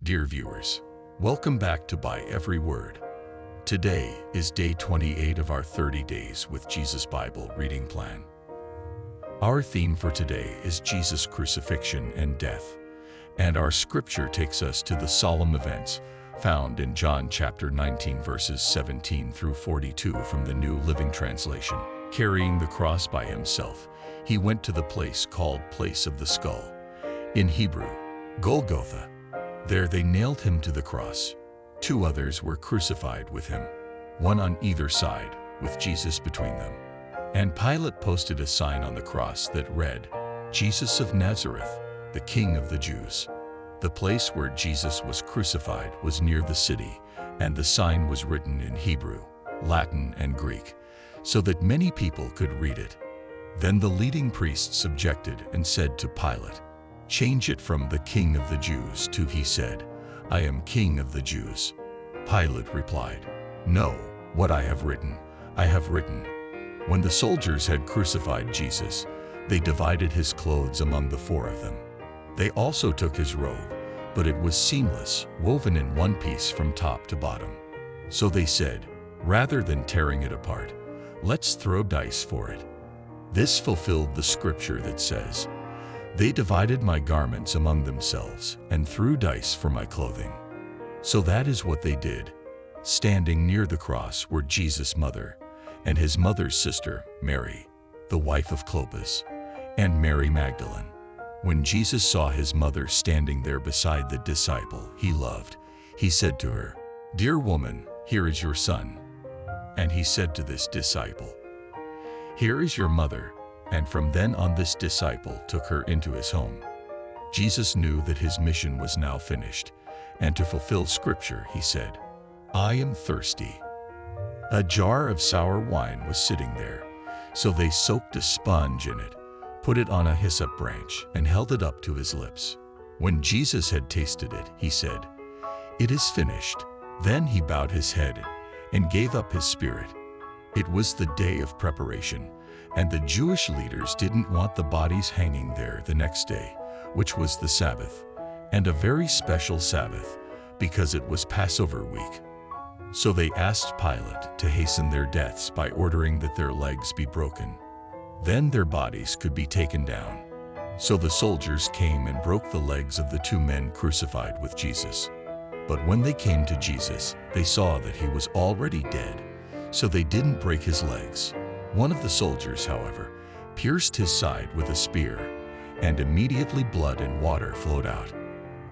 Dear viewers, welcome back to By Every Word. Today is day 28 of our 30 Days with Jesus Bible reading plan. Our theme for today is Jesus' crucifixion and death, and our scripture takes us to the solemn events found in John chapter 19 verses 17 through 42 from the New Living Translation. Carrying the cross by himself, he went to the place called Place of the Skull, in Hebrew, Golgotha. There they nailed him to the cross. Two others were crucified with him, one on either side, with Jesus between them. And Pilate posted a sign on the cross that read, "Jesus of Nazareth, the King of the Jews." The place where Jesus was crucified was near the city, and the sign was written in Hebrew, Latin, and Greek, so that many people could read it. Then the leading priests objected and said to Pilate, "Change it from the King of the Jews to," he said, "I am King of the Jews." Pilate replied, "No, what I have written, I have written." When the soldiers had crucified Jesus, they divided his clothes among the four of them. They also took his robe, but it was seamless, woven in one piece from top to bottom. So they said, "Rather than tearing it apart, let's throw dice for it." This fulfilled the scripture that says, "They divided my garments among themselves and threw dice for my clothing." So that is what they did. Standing near the cross were Jesus' mother and his mother's sister, Mary, the wife of Clopas, and Mary Magdalene. When Jesus saw his mother standing there beside the disciple he loved, he said to her, "Dear woman, here is your son." And he said to this disciple, "Here is your mother." And from then on this disciple took her into his home. Jesus knew that his mission was now finished, and to fulfill scripture he said, "I am thirsty." A jar of sour wine was sitting there, so they soaked a sponge in it, put it on a hyssop branch, and held it up to his lips. When Jesus had tasted it, he said, "It is finished." Then he bowed his head and gave up his spirit. It was the day of preparation, and the Jewish leaders didn't want the bodies hanging there the next day, which was the Sabbath, and a very special Sabbath, because it was Passover week. So they asked Pilate to hasten their deaths by ordering that their legs be broken. Then their bodies could be taken down. So the soldiers came and broke the legs of the two men crucified with Jesus. But when they came to Jesus, they saw that he was already dead, so they didn't break his legs. One of the soldiers, however, pierced his side with a spear, and immediately blood and water flowed out.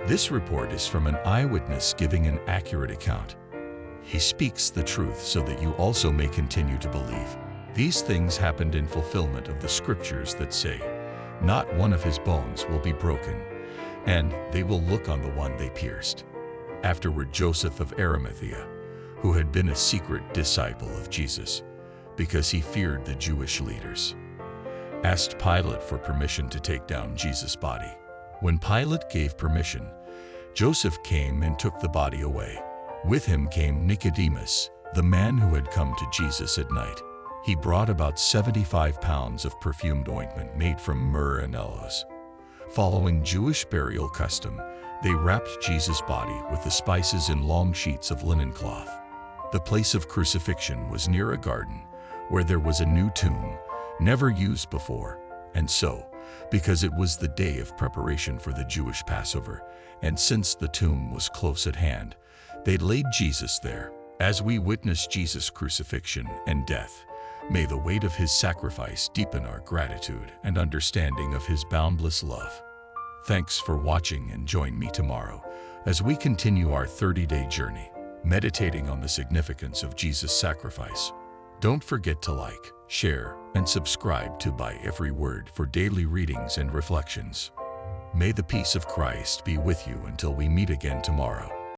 This report is from an eyewitness giving an accurate account. He speaks the truth so that you also may continue to believe. These things happened in fulfillment of the scriptures that say, "Not one of his bones will be broken," and "They will look on the one they pierced." Afterward, Joseph of Arimathea, who had been a secret disciple of Jesus, because he feared the Jewish leaders, asked Pilate for permission to take down Jesus' body. When Pilate gave permission, Joseph came and took the body away. With him came Nicodemus, the man who had come to Jesus at night. He brought about 75 pounds of perfumed ointment made from myrrh and aloes. Following Jewish burial custom, they wrapped Jesus' body with the spices in long sheets of linen cloth. The place of crucifixion was near a garden, where there was a new tomb, never used before. And so, because it was the day of preparation for the Jewish Passover, and since the tomb was close at hand, they laid Jesus there. As we witness Jesus' crucifixion and death, may the weight of his sacrifice deepen our gratitude and understanding of his boundless love. Thanks for watching, and join me tomorrow as we continue our 30-day journey, meditating on the significance of Jesus' sacrifice. Don't forget to like, share, and subscribe to By Every Word for daily readings and reflections. May the peace of Christ be with you until we meet again tomorrow.